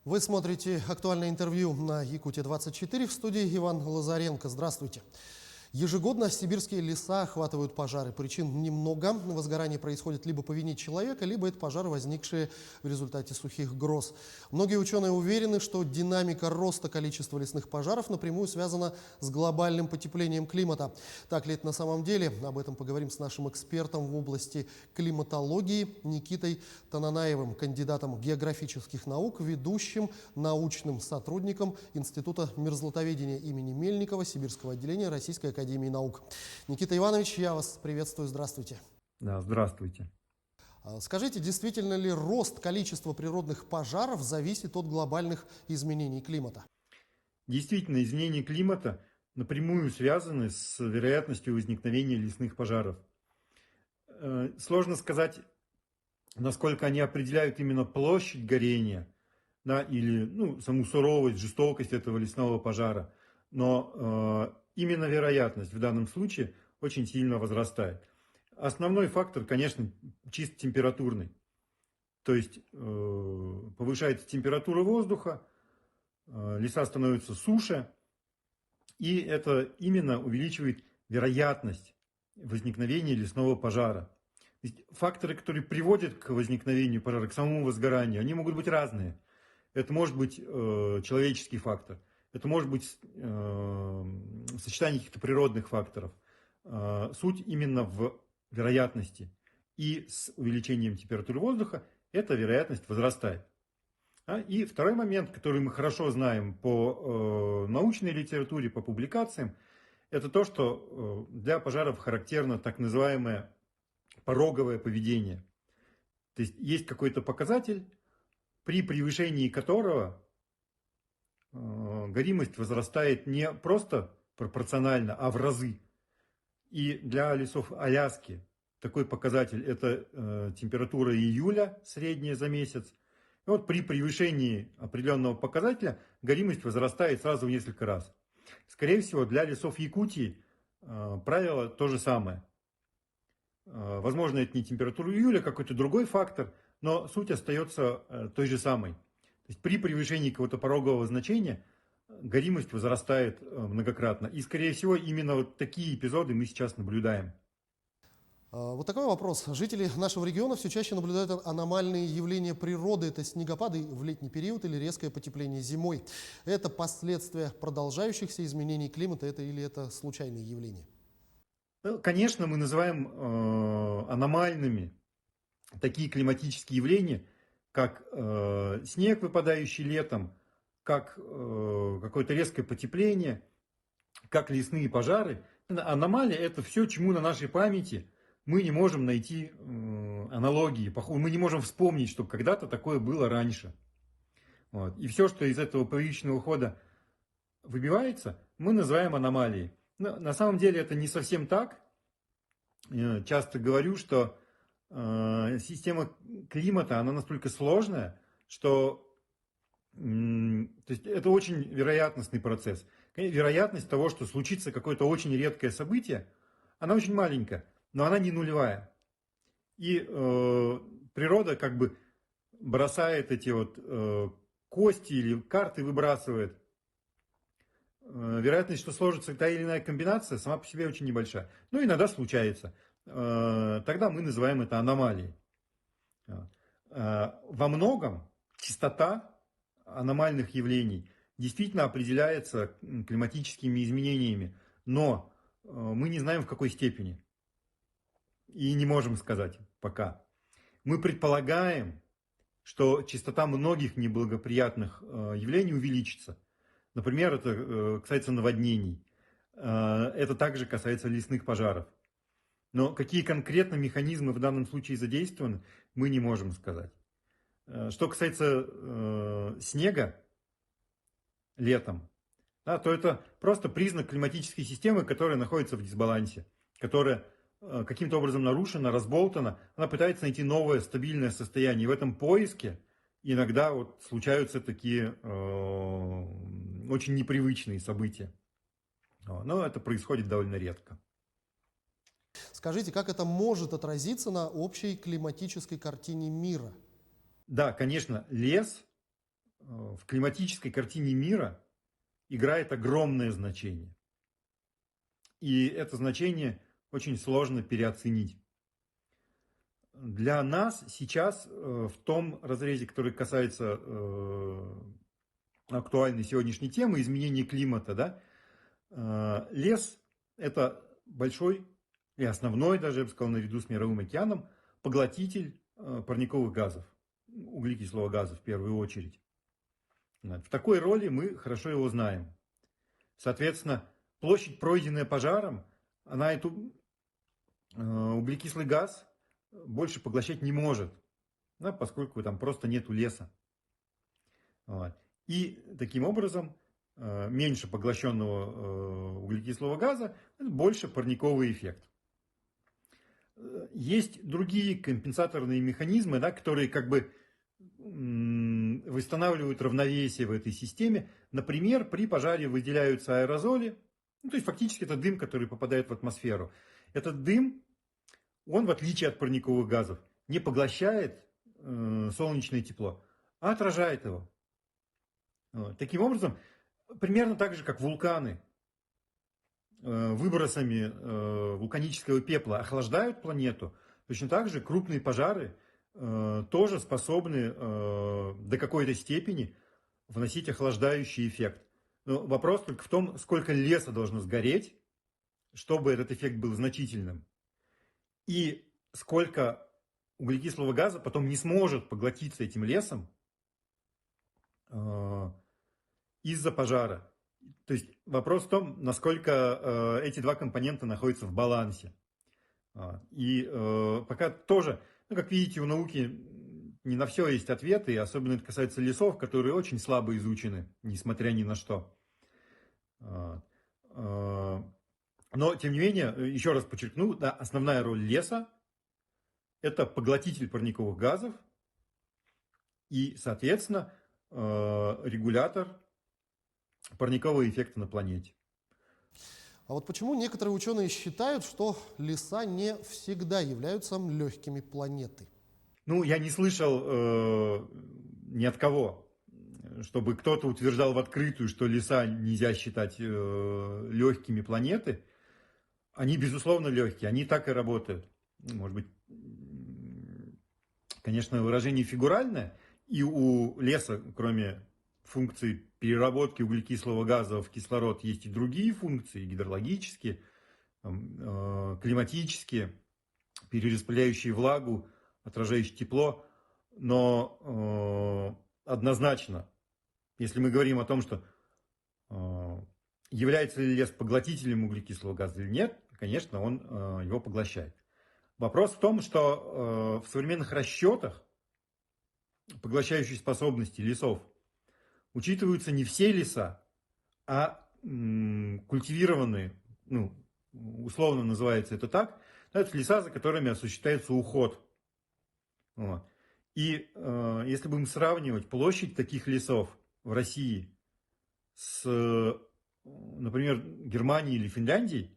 Вы смотрите актуальное интервью на Якутия-24, в студии Иван Лазаренко. Здравствуйте. Ежегодно сибирские леса охватывают пожары. Причин немного. Возгорание происходит либо по вине человека, либо это пожары, возникшие в результате сухих гроз. Многие ученые уверены, что динамика роста количества лесных пожаров напрямую связана с глобальным потеплением климата. Так ли это на самом деле? Об этом поговорим с нашим экспертом в области климатологии Никитой Тананаевым, кандидатом географических наук, ведущим научным сотрудником Института мерзлотоведения имени Мельникова Сибирского отделения Российской академии наук. Никита Иванович, я вас приветствую. Здравствуйте. Да, здравствуйте. Скажите, действительно ли рост количества природных пожаров зависит от глобальных изменений климата? Действительно, изменения климата напрямую связаны с вероятностью возникновения лесных пожаров. Сложно сказать, насколько они определяют именно площадь горения, да, или саму суровость, жестокость этого лесного пожара. Но именно вероятность в данном случае очень сильно возрастает. Основной фактор, конечно, чисто температурный. То есть повышается температура воздуха, леса становятся суше, и это именно увеличивает вероятность возникновения лесного пожара. То есть факторы, которые приводят к возникновению пожара, к самому возгоранию, они могут быть разные. Это может быть человеческий фактор, это может быть сочетание каких-то природных факторов. Суть именно в вероятности. И с увеличением температуры воздуха эта вероятность возрастает. И второй момент, который мы хорошо знаем по научной литературе, по публикациям, это то, что для пожаров характерно так называемое пороговое поведение. То есть есть какой-то показатель, при превышении которого горимость возрастает не просто пропорционально, а в разы. И для лесов Аляски такой показатель – это температура июля, средняя за месяц. И вот при превышении определенного показателя горимость возрастает сразу в несколько раз. Скорее всего, для лесов Якутии правило то же самое. Возможно, это не температура июля, какой-то другой фактор, но суть остается той же самой. То есть при превышении какого-то порогового значения горимость возрастает многократно. И, скорее всего, именно вот такие эпизоды мы сейчас наблюдаем. Вот такой вопрос. Жители нашего региона все чаще наблюдают аномальные явления природы. Это снегопады в летний период или резкое потепление зимой. Это последствия продолжающихся изменений климата или это случайные явления? Конечно, мы называем аномальными такие климатические явления, как снег, выпадающий летом, как какое-то резкое потепление, как лесные пожары. Аномалия – это все, чему на нашей памяти мы не можем найти аналогии. Мы не можем вспомнить, что когда-то такое было раньше. Вот. И все, что из этого привычного хода выбивается, мы называем аномалией. Но на самом деле это не совсем так. Я часто говорю, что система климата, она настолько сложная, что то есть это очень вероятностный процесс. Вероятность того, что случится какое-то очень редкое событие, она очень маленькая, но она не нулевая. И природа как бы бросает эти вот кости или карты выбрасывает. Вероятность, что сложится та или иная комбинация, сама по себе очень небольшая. Но иногда случается. Тогда мы называем это аномалией. Во многом частота аномальных явлений действительно определяется климатическими изменениями, но мы не знаем, в какой степени. И не можем сказать пока. Мы предполагаем, что частота многих неблагоприятных явлений увеличится. Например, это касается наводнений. Это также касается лесных пожаров. Но какие конкретно механизмы в данном случае задействованы, мы не можем сказать. Что касается снега летом, да, то это просто признак климатической системы, которая находится в дисбалансе, которая каким-то образом нарушена, разболтана. Она пытается найти новое стабильное состояние. И в этом поиске иногда вот случаются такие очень непривычные события. Но это происходит довольно редко. Скажите, как это может отразиться на общей климатической картине мира? Да, конечно, лес в климатической картине мира играет огромное значение. И это значение очень сложно переоценить. Для нас сейчас в том разрезе, который касается актуальной сегодняшней темы изменения климата, да, лес – это большой и основной, даже я бы сказал, наряду с мировым океаном, поглотитель парниковых газов, углекислого газа в первую очередь. В такой роли мы хорошо его знаем. Соответственно, площадь, пройденная пожаром, она эту углекислый газ больше поглощать не может, да, поскольку там просто нету леса. Вот. И таким образом меньше поглощенного углекислого газа, больше парниковый эффект. Есть другие компенсаторные механизмы, да, которые как бы восстанавливают равновесие в этой системе. Например, при пожаре выделяются аэрозоли, ну, то есть фактически это дым, который попадает в атмосферу. Этот дым, он, в отличие от парниковых газов, не поглощает солнечное тепло, а отражает его. Вот. Таким образом, примерно так же, как вулканы выбросами вулканического пепла охлаждают планету, точно так же крупные пожары тоже способны до какой-то степени вносить охлаждающий эффект. Но вопрос только в том, сколько леса должно сгореть, чтобы этот эффект был значительным. И сколько углекислого газа потом не сможет поглотиться этим лесом из-за пожара. То есть вопрос в том, насколько эти два компонента находятся в балансе. И пока тоже, ну, как видите, у науки не на все есть ответы, и особенно это касается лесов, которые очень слабо изучены, несмотря ни на что. Но, тем не менее, еще раз подчеркну, да, основная роль леса – это поглотитель парниковых газов и, соответственно, регулятор парникового эффекта на планете. А вот почему некоторые ученые считают, что леса не всегда являются легкими планеты? Ну, я не слышал ни от кого, чтобы кто-то утверждал в открытую, что леса нельзя считать легкими планеты. Они, безусловно, легкие, они так и работают. Может быть, конечно, выражение фигуральное, и у леса, кроме функции переработки углекислого газа в кислород, есть и другие функции, гидрологические, климатические, перераспределяющие влагу, отражающие тепло. Но однозначно, если мы говорим о том, что является ли лес поглотителем углекислого газа или нет, конечно, он его поглощает. Вопрос в том, что в современных расчетах поглощающей способности лесов учитываются не все леса, а культивированные, ну, условно называется это так, это леса, за которыми осуществляется уход. Вот. И если будем сравнивать площадь таких лесов в России с, например, Германией или Финляндией,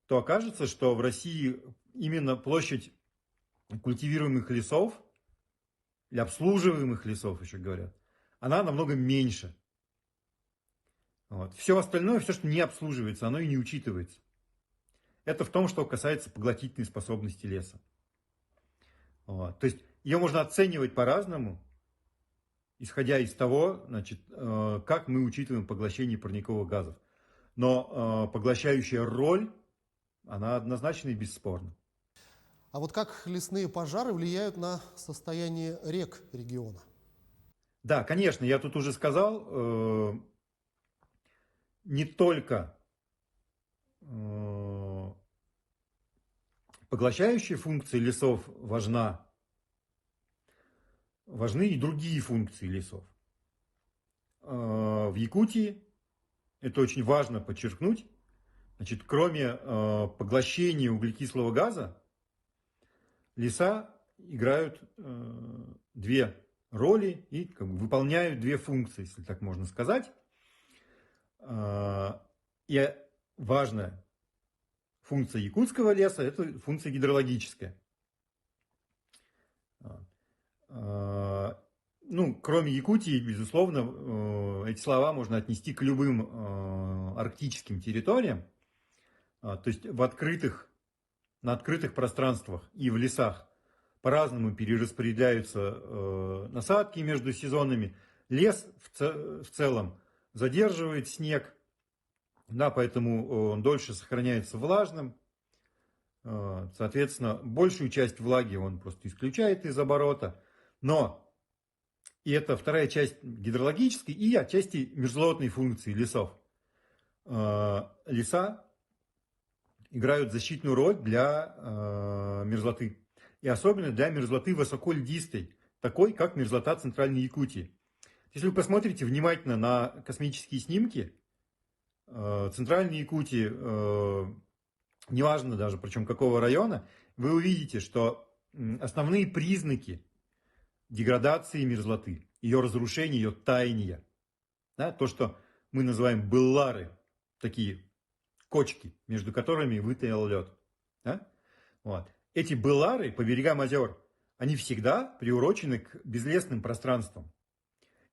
то окажется, что в России именно площадь культивируемых лесов, или обслуживаемых лесов еще говорят, она намного меньше. Вот. Все остальное, все, что не обслуживается, оно и не учитывается. Это в том, что касается поглотительной способности леса. Вот. То есть ее можно оценивать по-разному, исходя из того, значит, как мы учитываем поглощение парниковых газов. Но поглощающая роль, она однозначно и бесспорна. А вот как лесные пожары влияют на состояние рек региона? Да, конечно, я тут уже сказал, не только поглощающая функция лесов важны и другие функции лесов. В Якутии, это очень важно подчеркнуть, значит, кроме поглощения углекислого газа, леса играют две роли и как бы выполняют две функции, если так можно сказать. И важная функция якутского леса – это функция гидрологическая. Ну, кроме Якутии, безусловно, эти слова можно отнести к любым арктическим территориям. То есть на открытых пространствах и в лесах по-разному перераспределяются насадки между сезонами. Лес в целом задерживает снег, да, поэтому он дольше сохраняется влажным. Соответственно, большую часть влаги он просто исключает из оборота. Но и это вторая часть гидрологической и отчасти мерзлотной функции лесов. Леса играют защитную роль для мерзлоты. И особенно для мерзлоты высокольдистой, такой, как мерзлота Центральной Якутии. Если вы посмотрите внимательно на космические снимки Центральной Якутии, неважно даже, причем какого района, вы увидите, что основные признаки деградации мерзлоты, ее разрушения, ее таяния, да, то, что мы называем беллары, такие кочки, между которыми вытаял лед. Да? Вот. Эти беллары по берегам озер, они всегда приурочены к безлесным пространствам.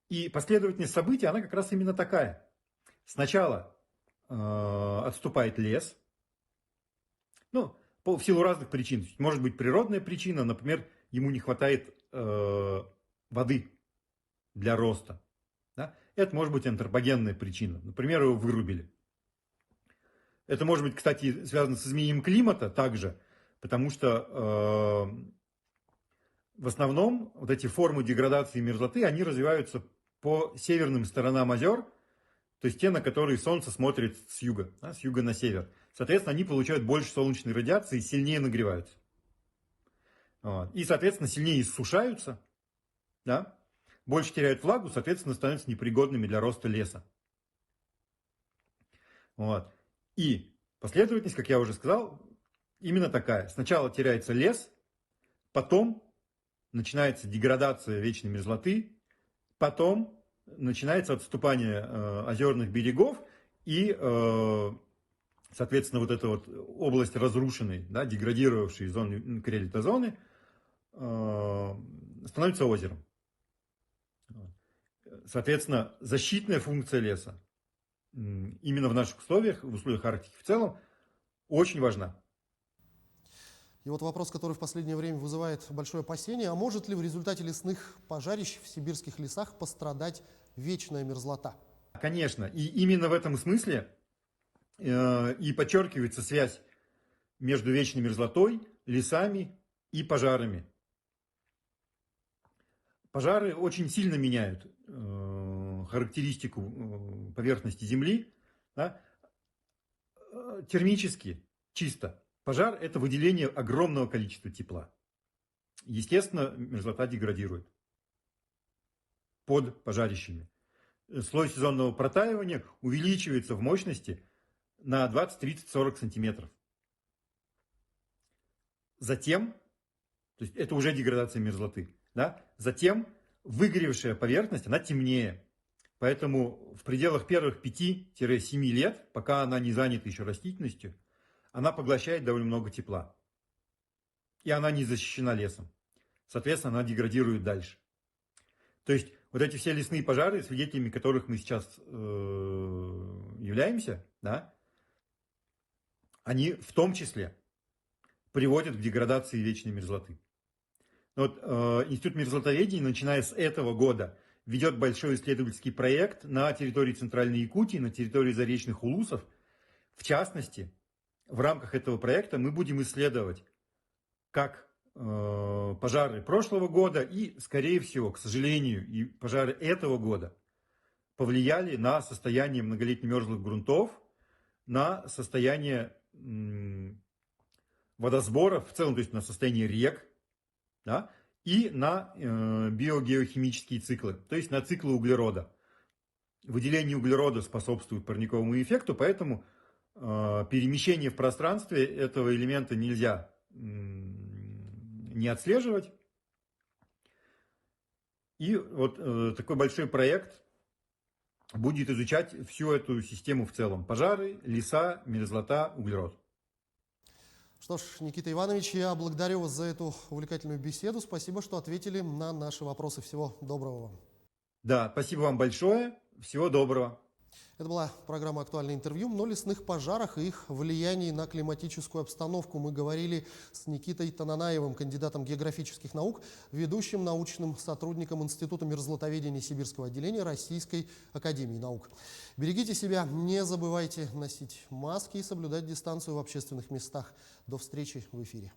И последовательность событий, она как раз именно такая. Сначала отступает лес, ну, в силу разных причин. Может быть природная причина, например, ему не хватает воды для роста. Да? Это может быть антропогенная причина. Например, его вырубили. Это может быть, кстати, связано с изменением климата также, потому что в основном вот эти формы деградации мерзлоты, они развиваются по северным сторонам озер, то есть те, на которые солнце смотрит с юга, да, с юга на север. Соответственно, они получают больше солнечной радиации и сильнее нагреваются. Вот. И, соответственно, сильнее иссушаются, да? Больше теряют влагу, соответственно, становятся непригодными для роста леса. Вот. И последовательность, как я уже сказал, именно такая. Сначала теряется лес, потом начинается деградация вечной мерзлоты, потом начинается отступание озерных берегов и, соответственно, вот эта вот область разрушенной, да, деградировавшей зоны крелитозоны становится озером. Соответственно, защитная функция леса именно в наших условиях, в условиях Арктики в целом, очень важна. И вот вопрос, который в последнее время вызывает большое опасение, а может ли в результате лесных пожарищ в сибирских лесах пострадать вечная мерзлота? Конечно, и именно в этом смысле и подчеркивается связь между вечной мерзлотой, лесами и пожарами. Пожары очень сильно меняют характеристику поверхности Земли. Да? Термически, чисто. Пожар – это выделение огромного количества тепла. Естественно, мерзлота деградирует под пожарищами. Слой сезонного протаивания увеличивается в мощности на 20, 30, 40 сантиметров. Затем, то есть это уже деградация мерзлоты, да? Затем выгоревшая поверхность, она темнее. Поэтому в пределах первых 5-7 лет, пока она не занята еще растительностью, она поглощает довольно много тепла. И она не защищена лесом. Соответственно, она деградирует дальше. То есть вот эти все лесные пожары, свидетелями которых мы сейчас являемся, да, они в том числе приводят к деградации вечной мерзлоты. Вот, Институт мерзлотоведения, начиная с этого года, ведет большой исследовательский проект на территории Центральной Якутии, на территории заречных улусов. В частности, в рамках этого проекта мы будем исследовать, как пожары прошлого года и, скорее всего, к сожалению, и пожары этого года повлияли на состояние многолетних мерзлых грунтов, на состояние водосборов в целом, то есть на состояние рек, да, и на биогеохимические циклы, то есть на циклы углерода. Выделение углерода способствует парниковому эффекту, поэтому перемещение в пространстве этого элемента нельзя не отслеживать. И вот такой большой проект будет изучать всю эту систему в целом. Пожары, леса, мерзлота, углерод. Что ж, Никита Иванович, я благодарю вас за эту увлекательную беседу. Спасибо, что ответили на наши вопросы. Всего доброго вам. Да, спасибо вам большое. Всего доброго. Это была программа «Актуальное интервью» о лесных пожарах и их влиянии на климатическую обстановку. Мы говорили с Никитой Тананаевым, кандидатом географических наук, ведущим научным сотрудником Института мерзлотоведения Сибирского отделения Российской академии наук. Берегите себя, не забывайте носить маски и соблюдать дистанцию в общественных местах. До встречи в эфире.